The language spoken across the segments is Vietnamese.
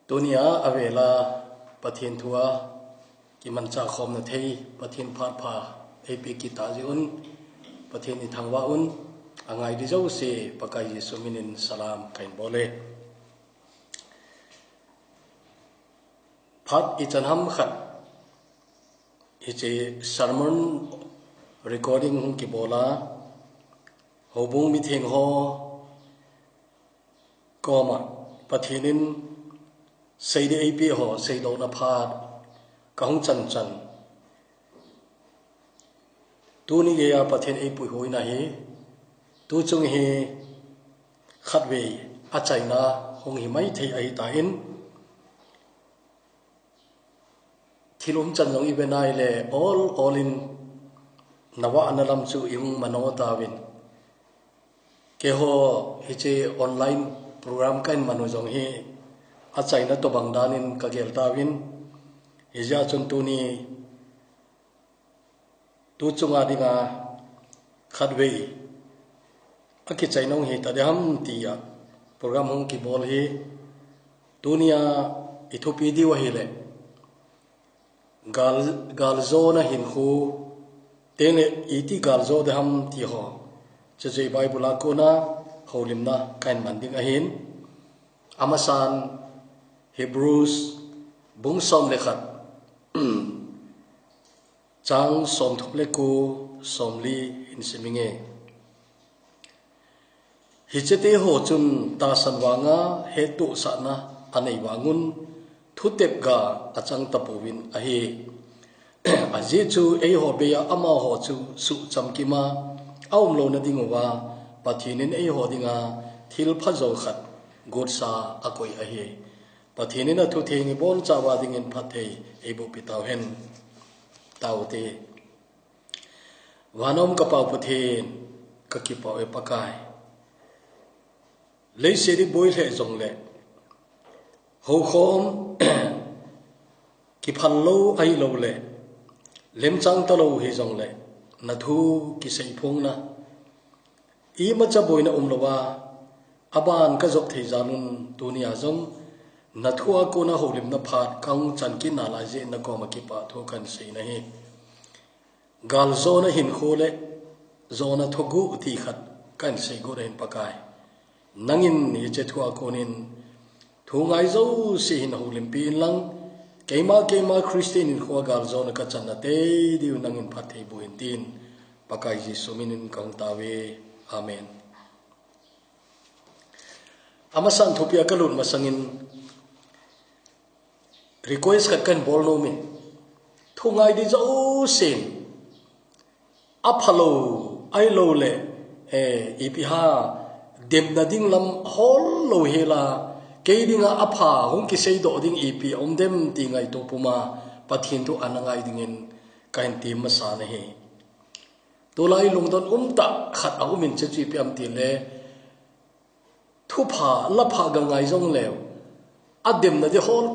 Tunia avela pathin thua ki mancha khom na thei pathin phat pha ap kita jiun pathin ni thangwa un angai di zo se pakai Yesu minin salam kain bole phat ichanham khat iche sermon recording hung ki bola hobung mi theng ho koma pathinin Sayde AP ho saydo na phat kahung chan chan tu ni ge ya pathin apui hoi na hi tu chung hi khatwe a chaina hong hi mai thei ai ta in thilum chan jong i benai le all in nawa analam chu yung manota win ke ho hi che online program kain manu jong hi a chaina to bangdanin ka gel tawin hija chun tu ni tu chunga dinga khatwei aki chainong hi ta deham tia program hong ki bol hi dunia ithupi di wa hi le gal zo na hin khu tene iti gal zo deham ti ho che bible ko na holim na kain manding a hin amasan Hebrews bung som lekhat chang som thop le ku som li in siminge hichete ho chun ta sanwanga hetu sana anei wangun thutep ga achang tapowin ahi aji chu ei ho be ya ama ho chu su chamkima aum lo na dingwa pathinin ei ho dinga thil phajo khat godsa akoi ahi pathinin athu theng bon chawa dingin phathei ebo pitaw hen tauti wanom ka pau pathin ka ki pau e pakai leiseri boy le jong le ho khom ki phallo ai lo le lemchang ta lo hi jong le na thu ki sei phung na I ma cha boina umlowa aban ka jok thei janun dunia jong na thua ko na holim na phat kang chan ki na la je na ko ma ki pa tho kan sei na hi gal zo na hin khole zo na thogu ti khat kan sei go ren pakai nangin ni che thua ko nin thu ngai zo si hin holim pin lang keima christian in kho gal zo na ka chan na te diu nangin phathei buin tin pakai ji suminin kang tawe amen amasan thopia kalun masangin request kat kan bol no min thungai di zo sin aphalo ai lo le ipiha dem na ding lam hol lo hela ke dinga apha hong ki sei do ding ipi om dem ti ngai to puma pathin tu anangai dingin kain ti ma sa na he to lai lungdon ta khat au min che chi piam ti le thu pha la pha ga ngai jong lew adem na de hol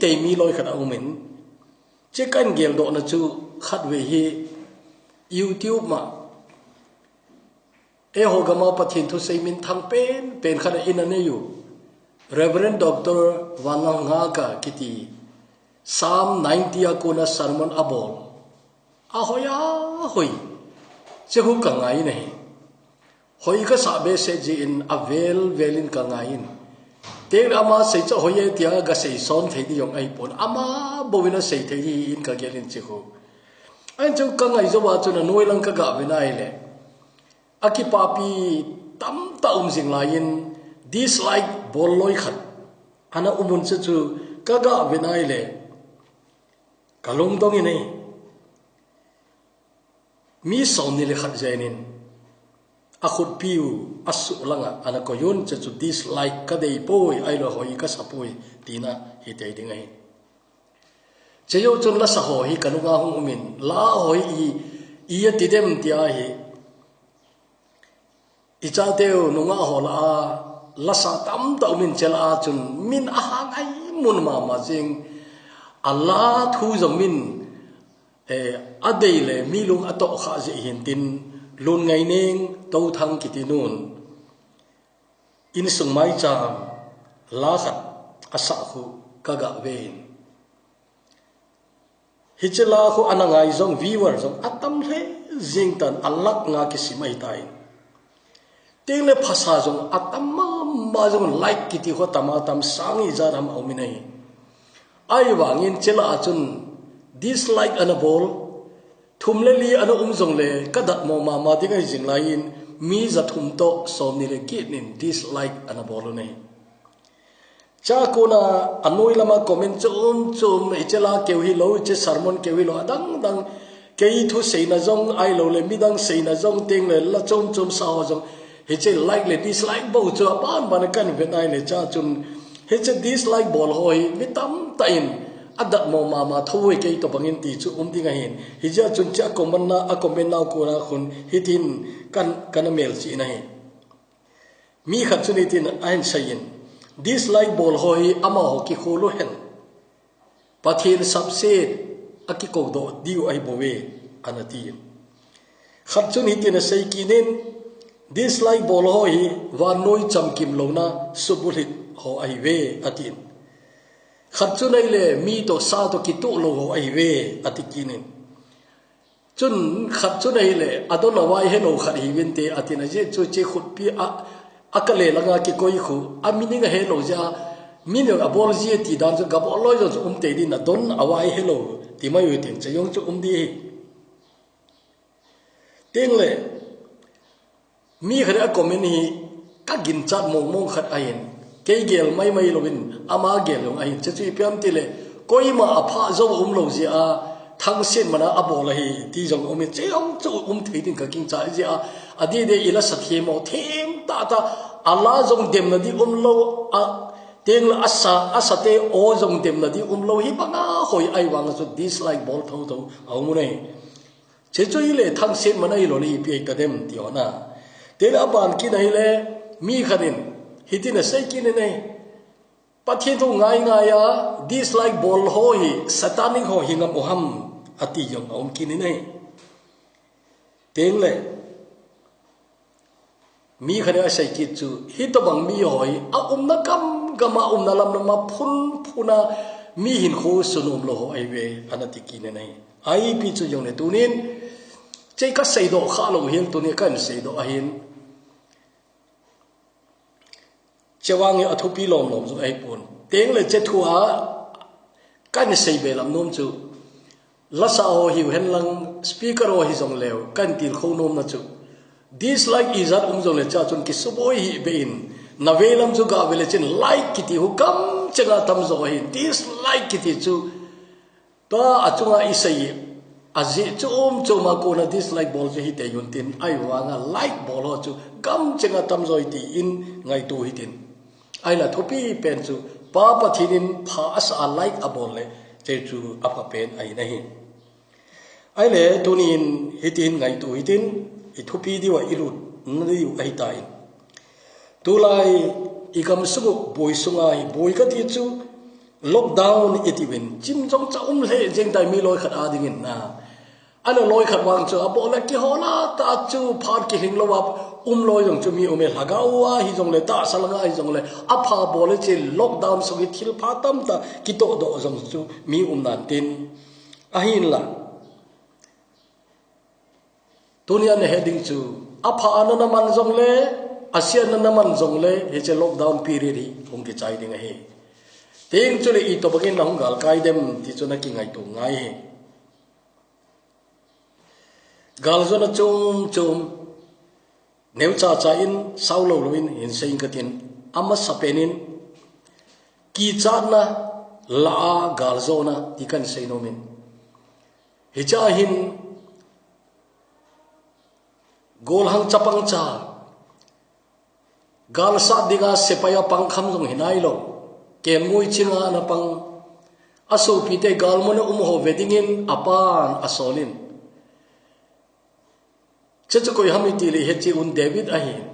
te mi loi khat au min che kan gel do na chu khat we hi YouTube ma e ho gama pathin thu sei min thang pen khat in ane yu Reverend Dr. Wananga ka kiti Psalm 90 akuna sermon abol ahoya hoi che hu ka ngai nei hoi ka sa be se ji in avel velin ka ngai in Teng ama sei cho hoye tia ga sei son thei di yong ai pon ama bowina sei thei hi in ka gelin chi ho an chu ka ngai zo wa chu na noi lang ka ga be nai le aki papi tam ta jing lai in dislike bol loi khat ana umun chu ka ga be nai le kalong dong ni nei mi son ni le khat jainin akhut piu asu langa ana ko yun chu dislike ka dei poi ai lo hoi ka sapoi tina hi te ding ai cheyo chun la sa ho hi kanunga hung umin la hoi i ti dem tia hi icha teo nunga ho la sa tam ta umin chela chun min a hang ai mun ma jing Allah thu jong min adei le milung ato kha je hin tin lun ngai neng to thang kitinun in sung mai cha la khat asa khu kaga vein hichela khu anangai zong viewer zong atam re jingtan alak nga kisimai tai tengle phasa zong atam ma zong like kiti ho tamatam sangi jaram auminai ai wangin chela achun dislike anabol thumle li ana zong le kadat mo ma dingai jinglain mi za thum to somni le kitnin dislike anabol nei cha kona anoi lama comment chum ichela keuhi lo che sermon keuhi lo dang kei thu seina jong ai lo le midang seina jong teng le la chum sa jong hiche like le dislike bo chu ban kan venai le cha chun hiche dislike bol hoi mitam tain adat mo ma thoi kei to bangin ti chu dinga hin hija chun cha comment na a comment na ko na khun hitin kan mel chi na hi mi khat chuni tin ain sayin dislike bol hoi ama ho ki kholo hen pathin sabse aki ko do diu ai bowe anati khat chun hitin sei kinin dislike bol hoi wa noi chamkim lona subulit ho ai we atin khat chun ai le mi to sa to ki to lo ho ai we atikinin chun khat chun ai le adona wai helo khat hi winte atina je chu che khut pi akale langa ki koi khu amininga helo ja minyo abol ji ti dan jo gabo lo jo te di na don awai helo ti mai yu tin chayong chu di tengle mi khare comment hi ka gin chat mong khat ain ke gel mai lovin ama gel long ain chu piam ti le koi ma apha zo lo ji a thang sen mana abol hi ti jong chayong chu thei tin ka king cha ji a adi de ila sathie mo them ta Allah jong dem na di lo a teng la asate o jong dem na di lo hi banga hoi ai wang so dislike bol tho au mu nei che choi le thang sen mana hi lo li pi ka dem ti ona te la ban ki nei le mi khanin hitin a sei ki nei pathin tu ngai ya dislike bol hoi satanic ho hingam oham ati jong om ki nei teng le mi khane sai ki chu hito bang mi hoi a na kam gama na lam na phuna mi hin kho sunum lo ai we anati ki ne nei ai pi chu yong ne tunin che ka sei do kha lo hil tu ne kan sei do a hin chewang ye athupi lom zu ai pun teng le che thua kan sei be lam nom chu la sa ho hi hen lang speaker ho hi jong lew kan til kho nom na chu dislike izat jong le cha chun ki suboi hi bein na velam chu ga vele chen like kiti hu kam changa tam zo hi dislike kiti chu ta achunga isai aji chuma ko na dislike bol hi te yun tin ai wanga like bol ho chu kam changa tam zo ti in ngai tu hi tin ai la thopi pen chu pa pathinin pha asa like abol le che chu apa pen ai nahi ai le tunin hitin ngai tu hitin ithupi diwa ilut nri ai tai tulai ikam sugu boy sungai boy ka ti chu lockdown itiwen chim jong cha le jeng dai mi loi khat adingin na ana loi khat wang chu abola ki hola ta chu phat ki hing lo wap loi jong chu mi ume lagawa hi jong le ta salanga hi jong le apha bole che lockdown so ki thil pha tam ta ki to do jong chu mi nan tin ahin la dunia ne heading chu apha anana man jong le asian na man jong le he che lockdown period hi hong ki chai ding he teng chu le I to bagin na hong gal kai dem ti chu na ki ngai tu ngai he gal zo na chum neu cha in sau lo loin in sein ka tin ama sapenin ki cha na la gal zo na ti kan sei no min he cha hin gol hang chapang cha gal sa diga sepaya pang kham jong hinai lo kem ngui chinga na pang aso pite gal mona ho weddingin apan asolin chechu koi hamiti le hechi un David ahin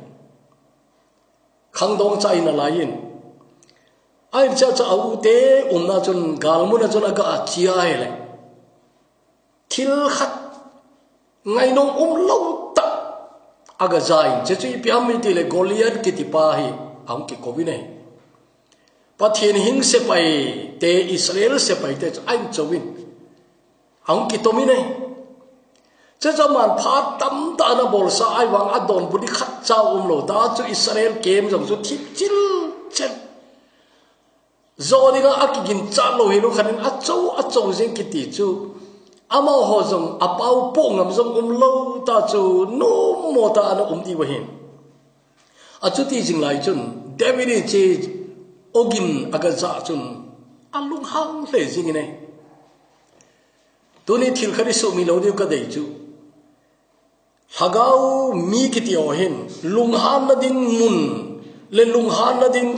khang dong chai na lain ai cha au te na chun gal mona chun aga chia hele thil khat ngai nong lo aga zain chechu piamiti le Goliath ki tipa hi ang ki kobi nei pathian hing se pai te Israel se pai te anh chowin ang kitomi nei che zaman phat tam ta na bol sa ai wang adon budi khat chau lo ta chu Israel kem jong chu thip chil chen zo ni ga akigin cha lo hi lo khanin a chou jeng kiti chu ama ho jong apau po ngam jong lo ta chu no mo ta na di wa hin a chu ti jing lai chun David che ogin aga za chun alung hang le jing nei tu ni thil khari su mi lo di ka dei chu hagau mi kiti o hin lung han na ding mun le lung han na ding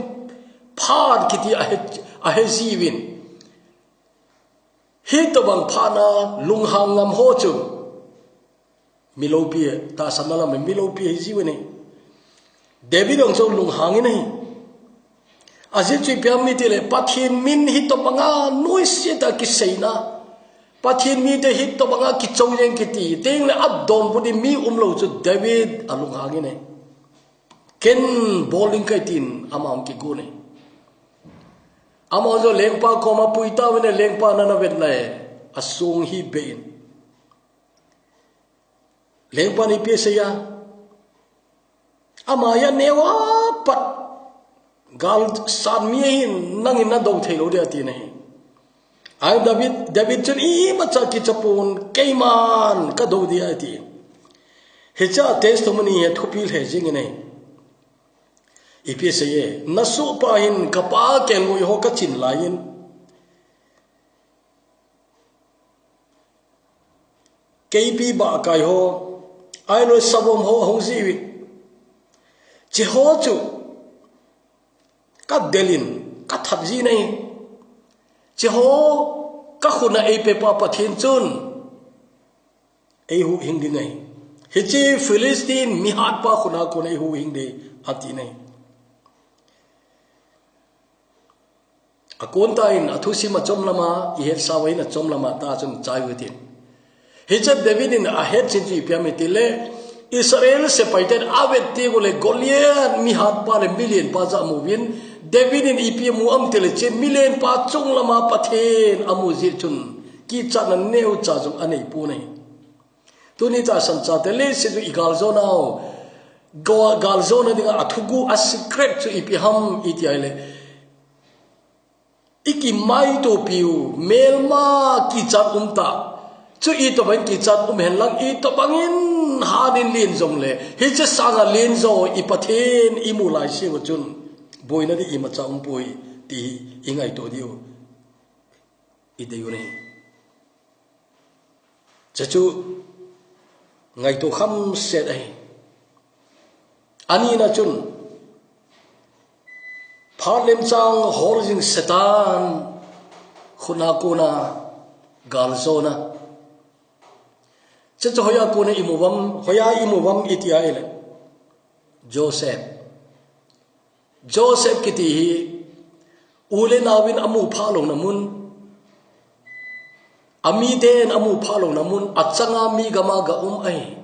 phat kiti a he siwin hi to bang phana lung hang ngam ho chu milopi ta sanala me milopi hi siwene David ong so lung hang nei azit chi pyam mi tile pathin min hi to banga noise ta ki seina pathin mi te hi to banga ki chowjeng ki ti teng le adon budi mi lo chu David alung hang nei ken bowling kai tin amam ki ku nei amo zo lengpa ko ma puita wene lengpa na vet lai asung hi bein lengpa ni pe se ya ama ya newa pat gal san mi hin nang in na dong thelo de ti nei ai David chun i ma cha ki chapun keiman ka do dia ti hecha testimony he thupil he jing nei ipisaye nasu pa hin kapa ken ngui ho ka chin lain kp ba kai ho ai no sabom ho hong ji wi chi ho chu ka delin ka thap ji nei chi ho ka khuna ei pe pa pathin chun ei hu hing ding nei hi chi Philistine mi hat pa khuna ko nei hu hing de ati nei akon ta in athusi ma chom lama I het sawai na chom lama ta chum chai witin hichat David in a het chin ji pyame tile Israel se paiten avet te gole Goliath mi hat pa le million pa za movin David in ipmu am tele chen million pa chung lama pathen amu zir chun ki chan neu cha jum anei pu nei tuni ta san cha tele se ju igal zonao go gal zona dinga athugu a secret chu ipiham itiaile iki mai to piu melma ki chat umta chu I to ban ki chat hen lang I to bangin hanin lin jong le hi che sanga lin zo I pathen I mu lai se wa chun boina di I ma cha pui ti ingai to dio I de yu nei chu ngai to kham se dai ani na chun Pharlem chang holding Satan khuna kuna galzona che hoya kuna imuwam itia ele Joseph kiti ule nawin amu phalong namun ami den amu phalong namun achanga mi gama ga ai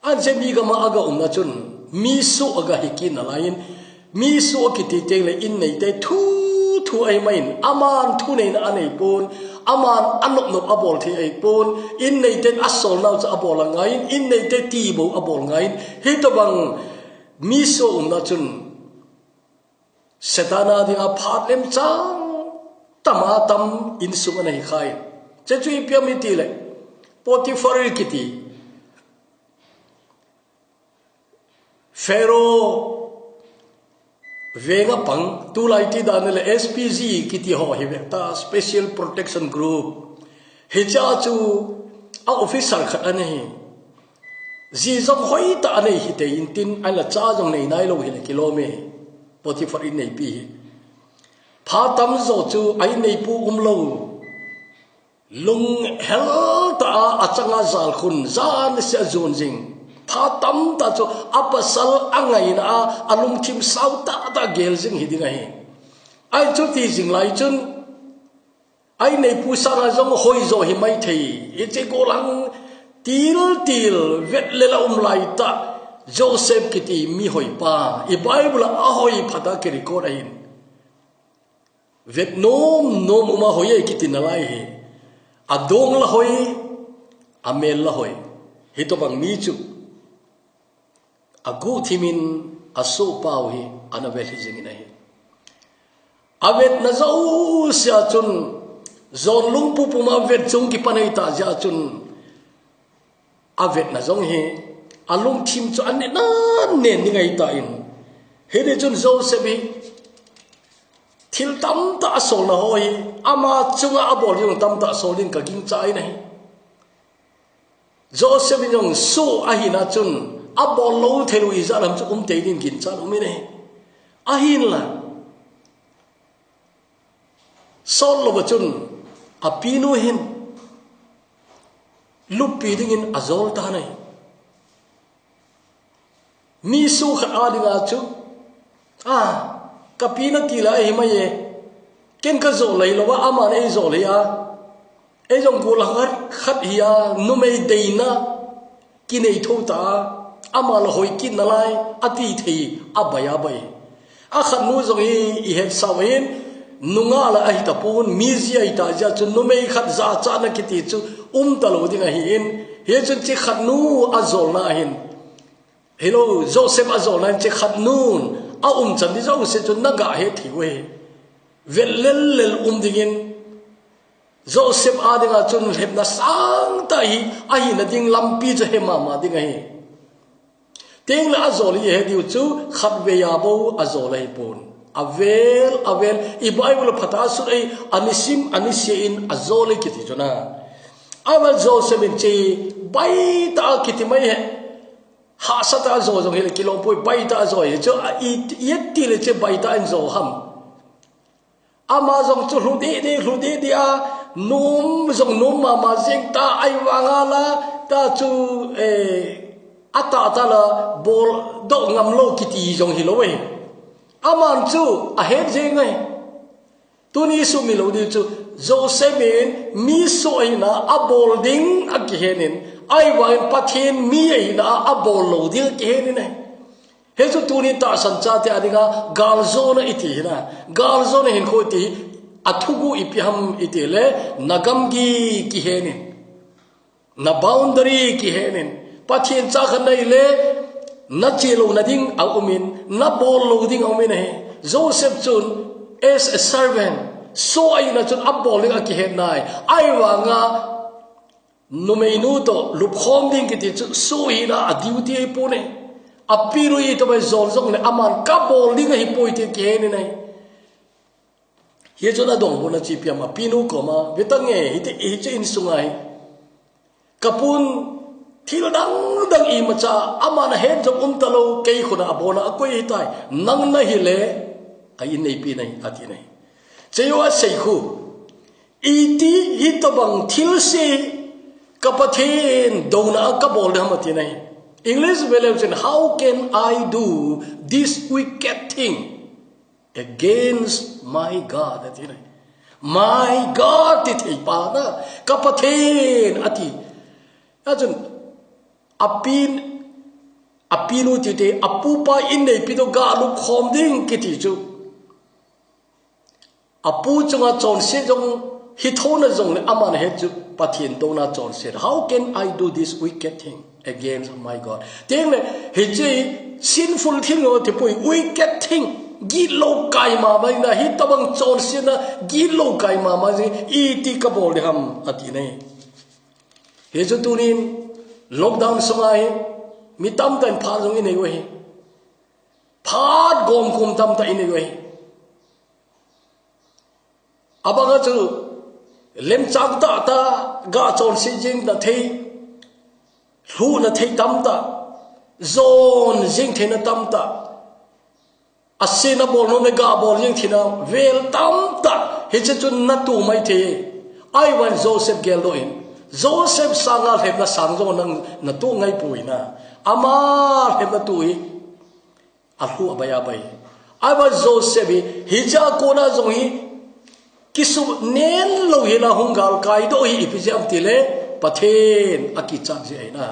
anje mi gama aga na chun mi su aga hikin na lain mi su kiti tele in nei te thu ai main aman thu nei na anei pon aman anok nok abol thi ai pon in nei te asol nau cha abol ngai in nei te ti bo abol ngai he to bang mi su na chun setana di a phatlem chang tamatam in su anei khai che chui pyami ti le Potiphar kiti Pharaoh Vega pang tu lai ti dan le SPG kiti ho hi ta special protection group he cha chu a officer khat ane ji jong hoi ta ane hi te in tin ala cha jong nei nai lo hi le kilome Potiphar in nei pi pha tam zo chu ai nei pu lo lung hel ta achanga zal khun zan se zon jing pha tam ta chu apasal angai na alum thim sau ta gel jing hidinga hi ai chu ti jing lai chun ai nei pu sang a jong hoi zo hi mai thei e che go lang til vet le la lai ta Joseph kiti mi hoi pa I Bible a hoi phata ke record ain vet nom uma hoye kitin alai he adong la hoi amel la hoi hi to bang mi chu agu thimin aso pau hi anavel hi jengina hi avet na zo sia chun zon lung pu pu ma vet chung ki panai ta ja chun avet na zong hi alung thim chu an na nen ni ngai ta in he de chun zo se bi thil tam ta sol na hoi ama chunga abol yung tam ta solin ka ging chai nei Joseph yung su ahin na chun abol lo thelu izalam chu te din kin chan umine ahin la sol lo chun apinu hin lupi dingin azol ta nei mi su khat adinga chu kapina tila e maye ken ka zo lai lowa ama nei zo le ya e jong ko la khat hiya nu mei deina kinei thota ama la hoi kin na lai ati thei abaya bai a khat nu zo i het sawen nunga la ai ta pun mizi ai ta ja chu nu mei khat za cha na kiti chu ta lo dinga hi in he chun chi khat nu azol na hin hello Joseph azol na chi khat nun a chan di zo se chun na ga he thi we velel dingin Joseph adinga chun heb na sang ta hi a hi na ding lampi cho he mama dinga hi teng la azol hi he diu chu khat ve ya bo azol hi pun avel I Bible phata su ai anisim in azol ki ti chona amal Joseph in chi bai ta kiti mai he ha sa ta zo zo hele kilong poi bai ta zo he cho yet ti le che bai ta en zo ham ama zong chu hu de a num zong num ma jeng ta ai wanga la ta chu ata la bol do ngam lo kiti zong hi lo we aman chu a he jeng ngai tuni su mi lo di chu Joseph in mi so ina a bol ding a ki henin ai wain pathin mi ina a bol lo ding ki henin nei he chu tuni ta san cha te adinga galzo na iti na galzo na hin kho ti athugu ipiham itile nagam gi ki henin na boundary ki henin pathin cha khan nei le na chelo na ding au umin na bol lo ding au min he Joseph chun as a servant so ai na chun abol ling a ki hen nai ai wa nga numeinu to lup khom ding ki ti chu so hi na a duty ai pu ne apiru i to bai zol zong le aman ka bol ding hi poi ti ki hen nei hi chuna dong bu na chi piam apinu ko ma betange hi che in sungai kapun thil dang I macha amana hen jong talo kei khuna abona akoi tai nang na hi le ai nei pi nei ati nei chewa sei khu iti hi to bang thil se kapathen dona ka bol dam ati nei English version how can I do this wicked thing against my God ati nei my God ti thei pa na kapathen ati ajun apinu ti te apupa in nei pi to ga lu khom ding ki ti chu apu chunga chon se jong hi thona jong le aman he chu pathin to na chon se how can I do this wicked thing against my God teng le he chi sinful thing no te poi wicked thing gi lo kai ma ba na hi tabang chon se na gi lo kai ma ji ti ka bol de ham ati nei he chu tunin lockdown sungai mi tam tan pha jong in ei we phat gom kum tam ta in ei we abanga chu lem chak ta ga chon si jing da thei hu na thei tam ta zon jing thei na tam ta asina bol no me ga bol jing thina vel tam ta he chu na tu mai the I want Joseph gelo in Joseph sanga heb na sang zo nang na tu ngai pui na ama heb na tu I ahu abaya bai I want Joseph hi ja ko na zong hi kisu nen lo hila hungal kai do hi ipijam tile pathen aki chak je na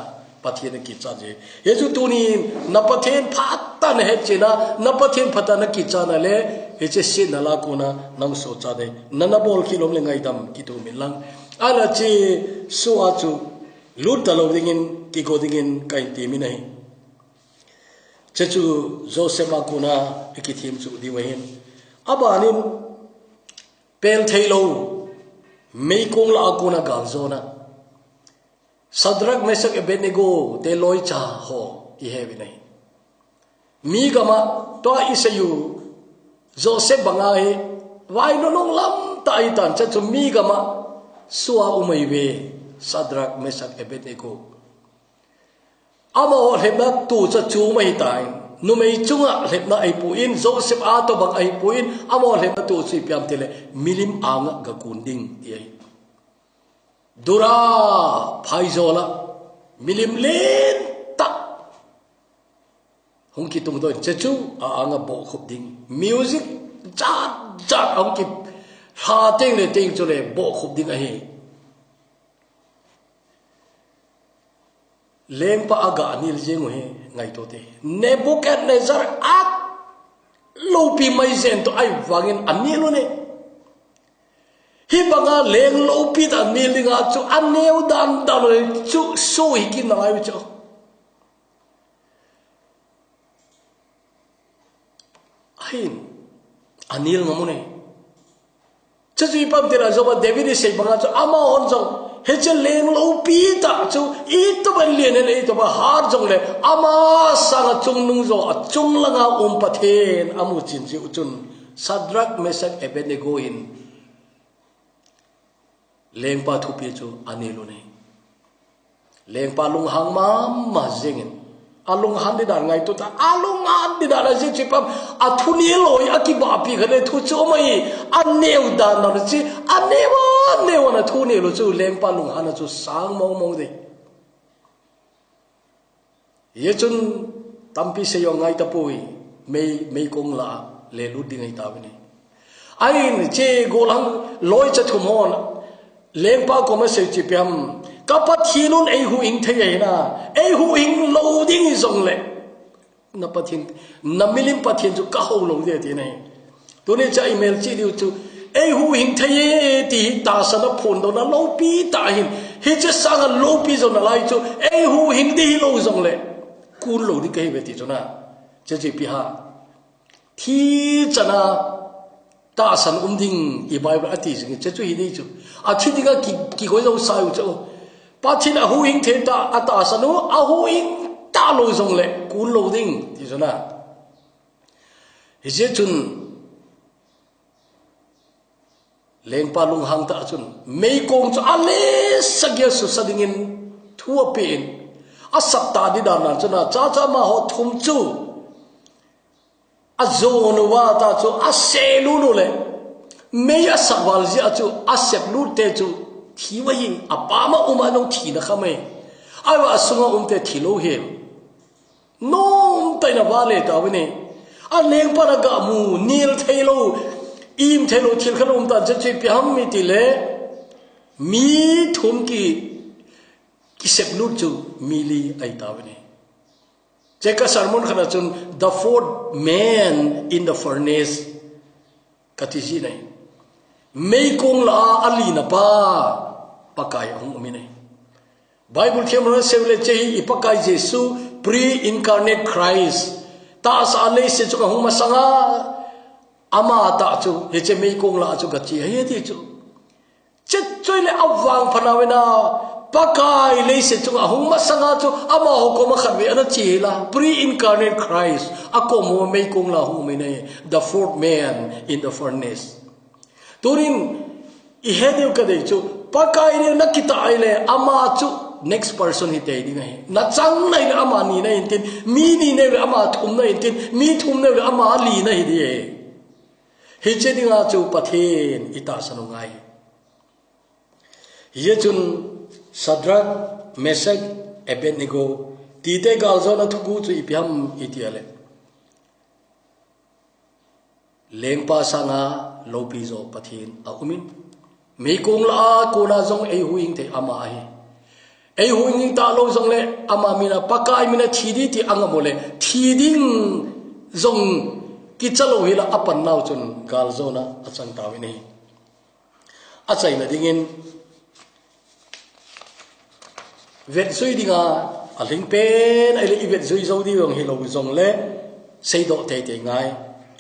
pathian ki cha je yesu tunin na pathian phata na he chena na pathian phata na ki cha na le he che sin na la ko na nang so cha de na na bol ki lom le ngai dam ki tu min lang ala chi su a chu lut da lo dingin ki ko dingin kai ti mi nai che chu joseph ma ko na ki thim chu di wahin abanin pel thailo mei kong la ko na gal zo na Sadrak Mesak Abednego te loi cha ho I hevi nei mi gama to isayu Joseph bangai vai no long lam ta itan cha chu mi gama suwa umai ve Sadrak Mesak Abednego ama ho hemna tu cha chu mai tai nu mei chunga hemna ai puin Joseph a to bang ai puin ama ho hemna tu chi piam tele milim anga ga kunding ti Dura phaizola milim len ta hong ki tung do chechu a anga bo khop ding music chat chat hong ki ha teng le teng chole bo khop ding a he leng pa aga anil jeng he ngai to te Nebuchadnezzar at lo pi mai zen to ai wangin anilo ne hi banga leng lo pi ta milinga chu aneu dan dan le chu so hi kin na ai chu ain anil ngamune chu chu pam tera zo ba david se banga chu ama on zo he che leng lo pi ta chu I to ban le ne to ba har jong le ama sang chung nung zo chung langa pathen amu chin chi uchun Sadrak Mesak Abednego in leng pa thu pi chu anilu nei leng pa lung hang ma jengin alung han di dan ngai tu ta alung han di dan ji chipam athuni loi akiba pi gane thu chu mai aneu dan na chi anewa na thu ne lo chu leng pa lung han chu sang mong de ye chun tampi se yo ngai ta pui mei kong la le lu di ngai ta bani ain che golang loi cha thu mon leng pa ko ma se chi piam ka pathinun ei hu ing thei na ei hu ing lo ding zong le na pathin na milim pathin chu ka ho lo de ti nei tu ne cha email chi diu chu ei hu ing thei ti ta sa na phun do na lo pi ta hin hi che sang lo pi zo na lai chu ei hu ing di lo zong le kun lo di kai be ti chu na che chi pi ha thi chana ta san ding I Bible ati sing che chu hi ni chu a thi dinga ki ko zo sa yu chu pa thin a hu ing the ta ata san a hu ing ta lo zong le kun lo ding ti chu na hi je chun leng pa lung hang ta chun mei kong chu ale sagya su sadingin thua pen a sap ta di dan na chu na cha ma ho thum chu a zone wa ta chu a se lu lu le me a sawal ji a chu a sep lu te chu thi wa yin a pa ma uma no thi na khame ai wa sunga te thi lo he nom tai na wa le ta ne a leng pa na ga mu nil thelo im thelo thil khanom ta je pi ham mi ti le mi thum ki sep lu chu mi li ai ta ne Jeka sermon khana chun the fourth man in the furnace katisi nai mei kong la ali na pa pakai hong mi nai Bible themra sevle chei ipakai Jesu pre-incarnate Christ ta sa le se chu hong masanga ama ta chu he che mei kong la chu gachi he ti chu che choi le awang phanawena pakai le se chu hong masanga chu ama ho ko ma khatwe ana chi la pre-incarnate Christ akomo mei kong la hong mi nei the fourth man in the furnace turin I hedeu ka de chu pakai le nakita ile ama chu next person hi te ding hai na chang nai le ama ni nai tin mi ni ne le ama thum nai tin mi thum ne le ama li nai di he che dinga chu pathen ita sanungai ye chun Sadrak Mesak Abednego tite galzo na thugu chu ipiam itiale lengpa sanga lopi zo pathin a umin me kong la ko na zong ei huing the ama hi ai hu ning ta lo zong le ama mina pakai mina thidi ti anga mole thiding zong ki chalo hila apan naw chun gal zona achang tawi ni achai na dingin vet sui dinga aling pen ai le ivet sui zo di yong hilo zong le sei do te te ngai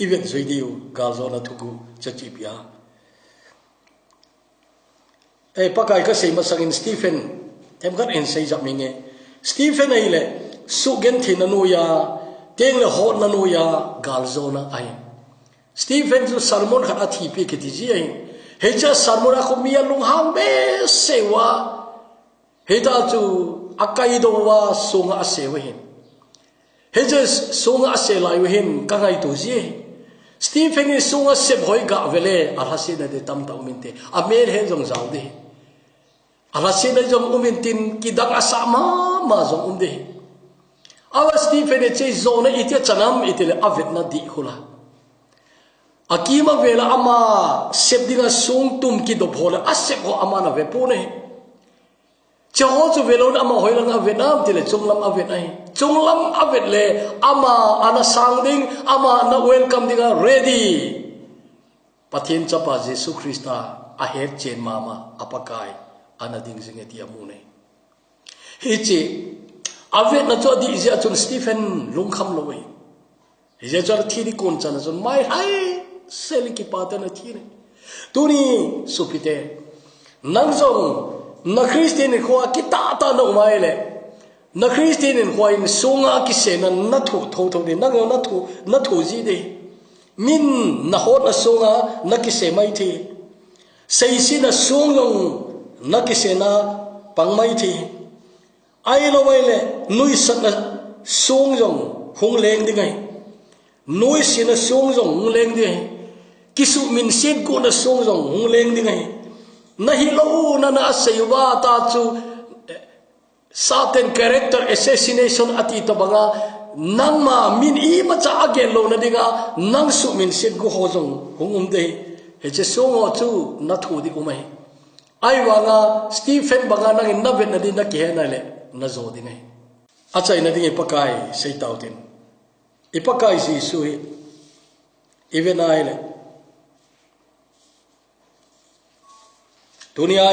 ivet sui di gal zona thuku chachi pia ai pakai ka sei masangin Stephen tem kan en sei jap minge Stephen ai le su gen thin anu ya teng le hot nanu ya gal zona ai Stephen ju sermon khat athi pi ke ti ji ai he cha sermon a khumia lung hang be sewa he ta chu akai do wa sunga sewa hin he cha sunga se lai hin ka ngai tu ji Stephen is sunga se hoi ga vele a hasina de tam ta uminte a mer he jong zau de a hasina jong umintin ki dak asama ma jong umde awa Stephen e che zona itia chanam itile avet na di khula akima vela ama sepdinga sung tum ki do bhola asep ho ama na ve pune chaho chu velon ama hoilang avet nam tile chunglam avet ai chunglam avet le ama ana sangding ama na welcome dinga ready pathin chapa Jesu Christa a het chen mama apakai ana ding zingeti amune hichi avet na cho di izia chun Stephen lungkham loi izia char thiri kon chana chun mai hai seli ki pata na thire tuni supite nangzong na Christian ko kita ta no mai le na Christian ko in sunga ki sena na thu tho tho de na thu ji de min na hot na sunga na ki se mai thi sei si na sungong na ki sena pang mai thi ai lo wai le nui sat na sung jong hung leng di ngai nui sin na sung jong hung leng di kisu min sin ko na sung jong hung leng di ngai na hi lo na na seiwa ta chu certain character assassination ati to banga nang ma min I ma cha again lo na dinga nang su min sin ko ho jong hung de he che sung o chu na thu di umai ai wanga Stephen banga nang in na vet na di na ke na le na zo di ngai achai na ding ipakai sei tautin ipakai si sui even ai le dunia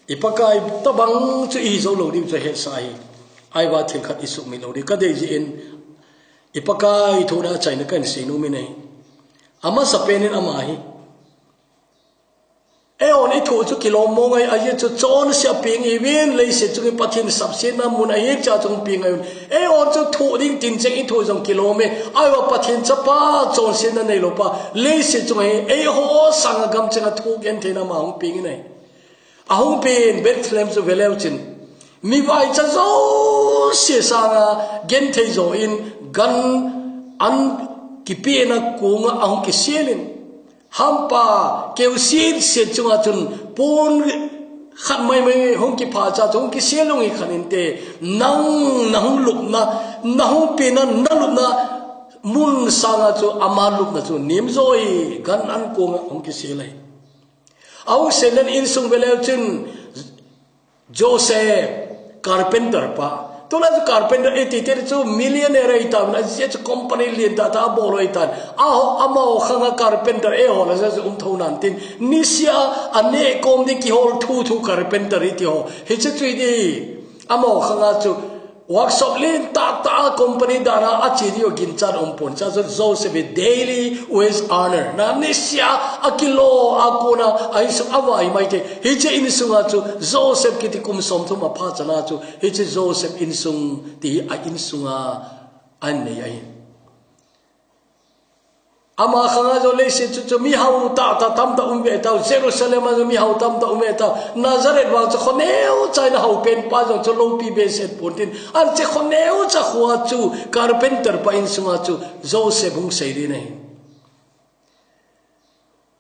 ipakai tabang chu I zo lo di chu he sai ai wa thil khat isu mi lo di ka de ji in ipakai thoda chai na kan sei nu mi nei ama sapenin ama hi eon I thu chu kilo mongai aye chu chon sia ping I win lei se chu pathin sabsin na mun aye cha chung ping ai eon chu thu ding tin cheng I thu jong kilo me ai wa pathin chapa chon sin na nei lo pa lei se chu e ho sang gam chenga thu gen the na ma hung ping nei a hung pin Bethlehem chu veleu chin mi vai cha zo se sanga gen the zo in gan an ki pi na kunga ahung ki selin hampa keu sin se chunga chun pon khat mai mai hong ki pha cha chung ki selong I khanin te nang lup na hong pe na lup na mun sanga chu ama lup na chu nim zoi gan an ko nga hong ki selai au selen in sung velel chun Joseph carpenter pa tola ju carpenter etiter chu millionaire ita na je chu company lien ta bolo ita ama khanga carpenter e ho la ju thonan tin nisia ane kom di ki hol thu carpenter iti ho he chu di ama khanga chu workshop lin ta company dana achirio ginchar pon cha Joseph daily wage earner na nisia akilo akuna ai su awai mai te he che in sunga chu Joseph kiti kum som thu ma pha chana chu he che Joseph in sung ti a in sunga an nei ai ama khanga jo le se chu mi hau ta tam ta umbe ta Jerusalem jo mi hau tam ta umbe ta Nazareth wa chu khoneu china hau pen pa jo chu lo pi be set pontin an che khoneu cha khwa chu carpenter pa in sunga chu Joseph hung sei ri nei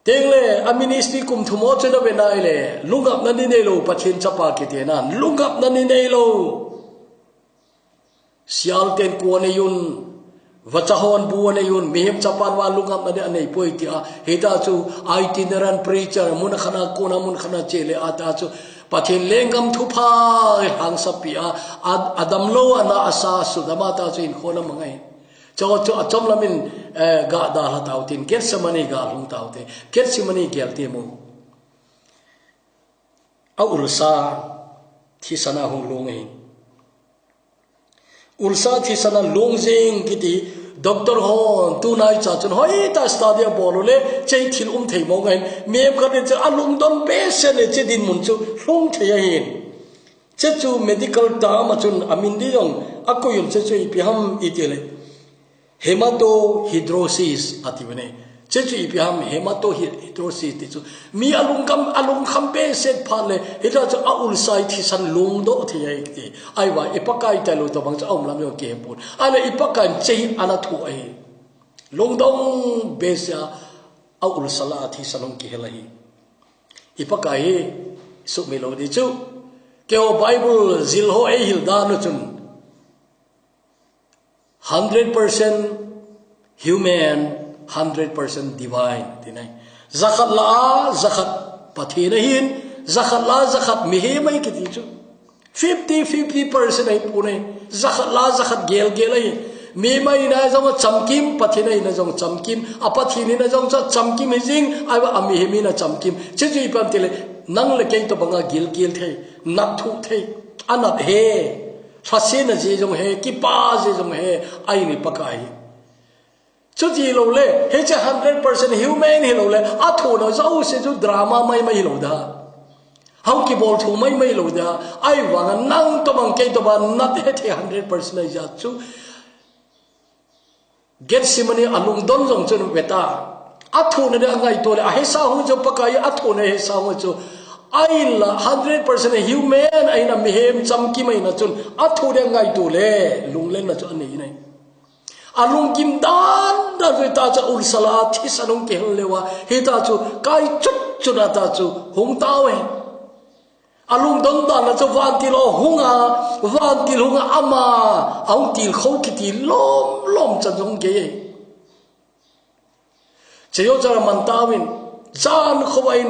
tengle a ministry kum thumo chu na benai le lungap na ni nei lo pathin chapa ki te na lungap na ni nei lo sial ten ko ne yun vachahon buan ayun mihim chapan wa lungam ade anei poiti a heta chu itinerant preacher mun khana kona mun khana chele ata chu pathin lengam thupa hang sapia adam lo ana asa sudama ta chu in khona mangai cho achom lamin ga da la tautin ket samani ga lung taute ket simani gelte mo a ursa thi sana hung lungai ulsa thi sana longjing kiti doctor hon tu nai cha chun hoi ta stadia bolole chei thil thei mo ngai mem ka de cha alung don patient che din mun chu hlung thei hin che chu medical term chun amin di yong akoyul che chu ipiham itele hematohidrosis ativene che chu ipiham hematohidrosis ti chu mi alung kham patient phale hita chu a ulsai thi san lung do thei ti aiwa ipakai ta lo to bang cha om lam yo ke pun ala ipakan chei ana thu ai longdong besia a ulsala thi sanong ki helahi ipakai su melodi chu ke o bible zilho e hilda no chun 100% human 100% divine tinai zakat la zakat pathina hin zakat la zakat mihe mai kiti chu 50% ai pune zakat la zakat gel ai mi mai na jong chamkim pathina ina jong chamkim apathini na jong chamkim hijing ai ba ami hemi na chamkim chiji pam tele nang le kei to banga gil thei nak thu thei anat he phase na je jong he ki pa je jong he ai ni pakai chuji lo le he cha 100% human he lo le a thu no zo se ju drama mai lo da how ki bol thu mai lo da ai wa nang to bang kei to ba nat he the 100% ai ja chu get simani alung don jong chun beta athu na de ngai to le a he sa hu jo pakai athu na he sa hu chu ai la 100% human ai na mihem chamki mai na chun athu de ngai to le lunglen na chu ani nai alung kim dan da ta cha ul sala thi sanong ke lewa he ta chu kai chu na ta chu hung tawe alung don da na chu van ti lo hunga ama aung til kho ki ti lom chan jong ge cheyo cha man tawin jan khowain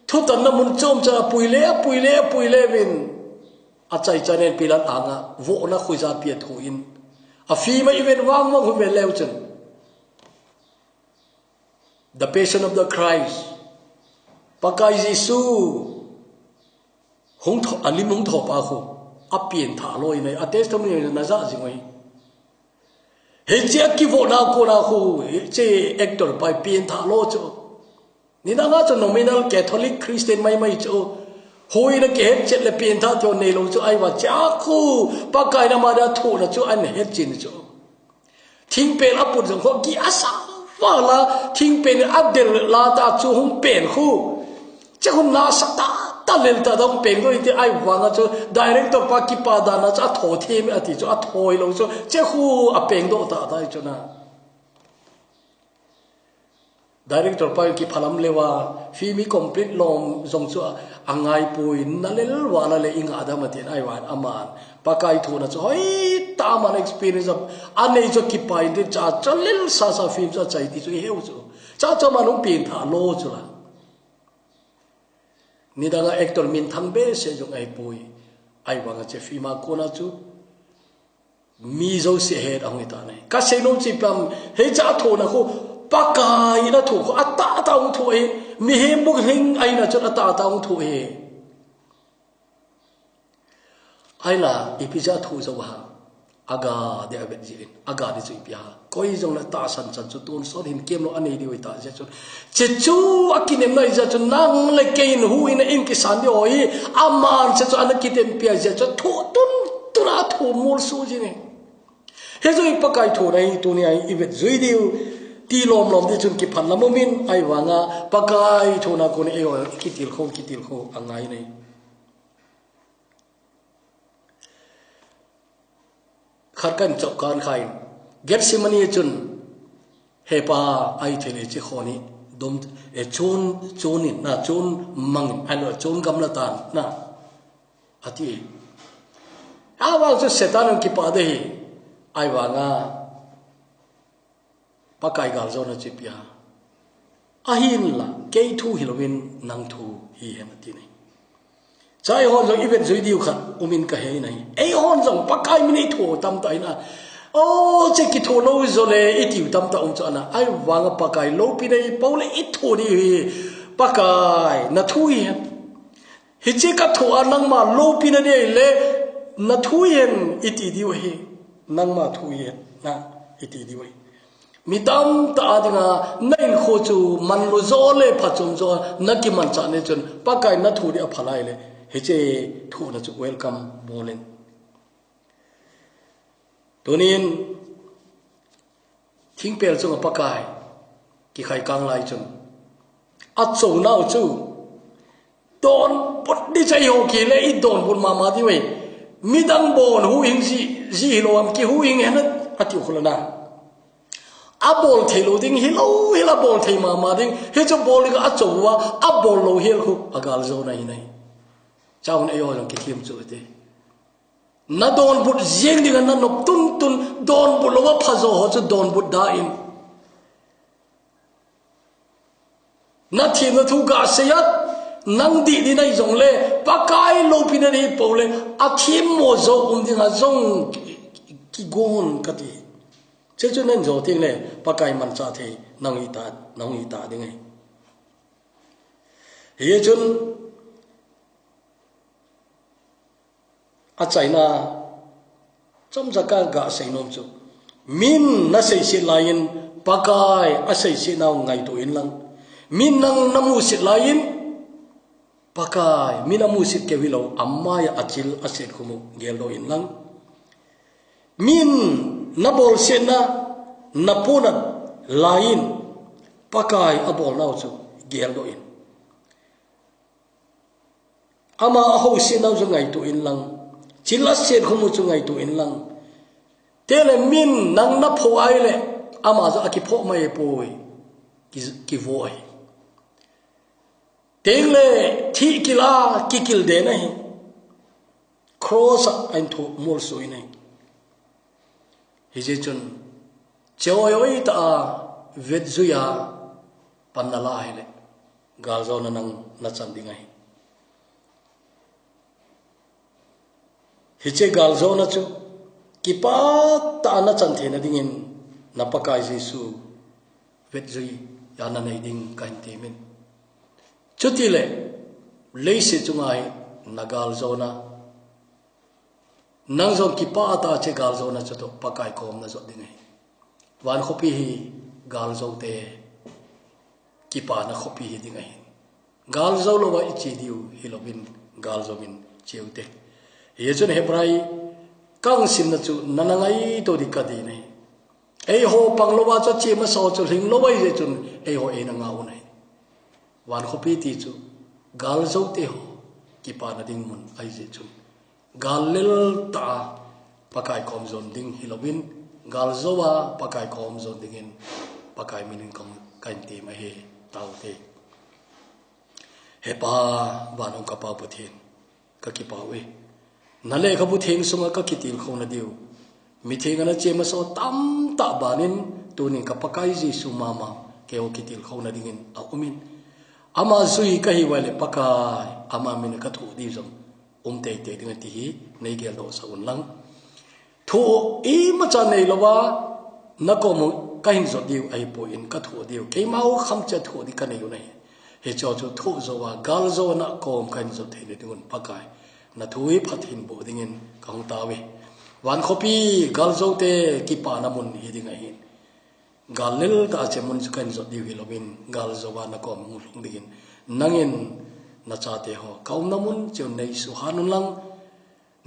thu tan na mun chom cha puile win achai chanen pilat anga vo na khuja pia thuin a fi ma even wang mo hu lew chen the passion of the Christ pakai Jesu hong tho alim hong tho pa khu a pien tha loi nei a testimony na za jingoi he che ki vo na ko na khu che actor pai pien tha lo cho ni na nga cho nominal Catholic Christian mai cho hoi na ke het chet le pien tha thio nei lo cho ai wa cha khu pakai na ma da thu na cho an het chin cho thing pen aput jong kho ki asa wala thing pen abdel la ta chu hong pen khu che hom na sakta ta lel ta dong pen go ite ai wanga cho director pa ki pa da na cha tho the me ati cho a thoi lo cho che khu a pen do ta dai cho na director pa ki phalam lewa fi mi complete lom jong cho angai pui na lel wala le inga da ma tin ai wan aman pakai thu na cho hoi ta man experience of anei cho ki pai de cha chalil sa film cha chai ti cho heu cho cha manung pin tha lo cho la ni da ga actor min thang be se jong ai pui ai wanga che fi ma ko na chu mi zo se he da ngi ta nei ka se no chi pam he cha thu na ko pakai na thu ko ata ta ung thu e mi he buk hing ai na chu ata ta ung thu e ai la ipija thu zo ha aga de ave ji aga de chu pia koi jong la ta san chan chu ton so hin kem no anei di ta je chu che chu akinem nai ja chu nang le kein hu in in ki san de oi aman che chu an ki tem pia je chu thu tun tura thu mul su ji ne he zo ipakai thu nai tu ni ai ivet zui diu ti lom de chun ki phan lamomin ai wanga pakai thu na ko ne e ki til kho angai nei kharkan chok kan khain get simani chun hepa ai thele chi khoni dom e chun na chun mang alo chun gamla tan na ati awa chu setan ki pa de ai wanga pakai gal zo na chipia ahin la ke thu hilowin nang thu hi hen ti nei chai hon zo event zui diu khat umin ka he nei ei hon zo pakai mi nei thu tam tai na o che ki thu lo zo le itiu tam ta cha na ai wanga pakai lo pi nei paule i thu ni pakai na thu hi hi che ka thu anang ma lo pi na nei le na thu yen iti diu hi nang ma thu yen na iti diu hi midam ta adinga nain kho chu man lo zo le phachum zo na ki man cha ne chun pakai na thu ri a phalai le he che thu na chu welcome bolen tunin thing pel chu pakai ki khai kang lai chun a chu nau chu don pot di chai ho ki le I don bun ma di we midang bon hu hing si lo am ki hu hing hen ati khulana abol thelo ding hila bol thei ma ding he chu bol ga achowa abol lo hel khu agal zo na hi nei chaun ayo lang ki thim chu te na don but jeng ding na nop tun don bu lo wa phazo ho chu don but da in na thim na thu ga seyat nang di nei jong le pakai lo pin ni pole a thim mo zo ding a zong ki gon ka ti che chu nen zo ting le pakai man cha the nang i ta ding ai ye chun a chaina chom jaka ga seinom chu min na sei si lain pakai a sei si naw ngai to in lang min nang namu si lain pakai minamu sit ke wilo amma ya achil aset khumu gelo in lang min nabol sena napuna lain pakai abol naw chu gelo in ama ho sinaw chu ngai to in lang chila set khumu chu ngai to in lang tele min nang na pho ai le ama za aki pho mai poi ki voi tengle thi kila kikil de nahi cross ain thu mol soi nai hije chun choi ta vet zuya panala hele galzo na nang na chan dingai hije galzo na chu kipa ta na chan the na dingin na pakai jesu vet zui ya na nei ding kan te min chutile leise chungai nagal zona nang zo ki pa ta che gal zona chuto pakai kom na zo dingai wan khopi hi gal zo te ki pa na khopi hi dingai gal zo lo wa ichi diu hilobin gal zo min cheute ye chun hebrai kang sim na chu nanangai to dikadi nei ei ho panglo wa cha chi ma so chu hing lo wai je chun ei ho e na nga u nei wan khopi ti chu gal zo te ho ki pa na ding mun ai je chu gal lel ta pakai kom zon ding hilobin gal zo wa pakai kom zon dingin pakai minin kom kain te ma he tau te he pa wanong ka pa puthin ka ki pa we na le kha puthing sunga ka kitil khona diu mi thing na che ma so tam ta banin tunin ka pakai ji su mama ke o kitil khona dingin a umin ama zui ka hi wale pakai ama min ka thu di zom te te ding ti hi nei gel do sa un lang thu I ma cha nei lowa na ko mu ka hin zo diu ai po in ka thu diu ke mau kham cha thu di ka nei u nei he cho chu thu zo wa gal zo na kom kan zo the ni ding pakai na thui phathin bo dingin kang ta we wan khopi gal zo te ki pa na mun hi ding ai galel ta che mun kan zo diu hi lobin gal zo wa na kom mu lung dingin nangin na cha te ho kaum na mun che nei su hanun lang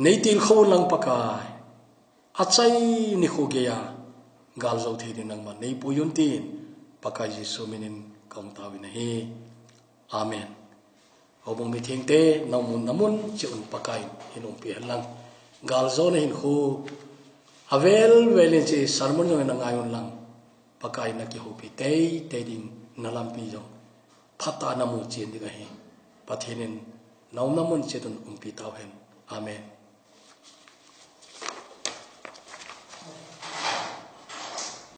nei til kho lang pakai achai ni kho ge ya gal zo the din nang ma nei pu yun tin pakai ji su minin kaum ta wi na hi amen obong mi thing te namun che un pakai hinum pi lang gal zo na hin khu avel velen che sermon no na ngayon lang pakai na ki hopi te ding nalam pi jo phata na mu chen di ga hi pathinin naum namun che tun umpi taw hen amen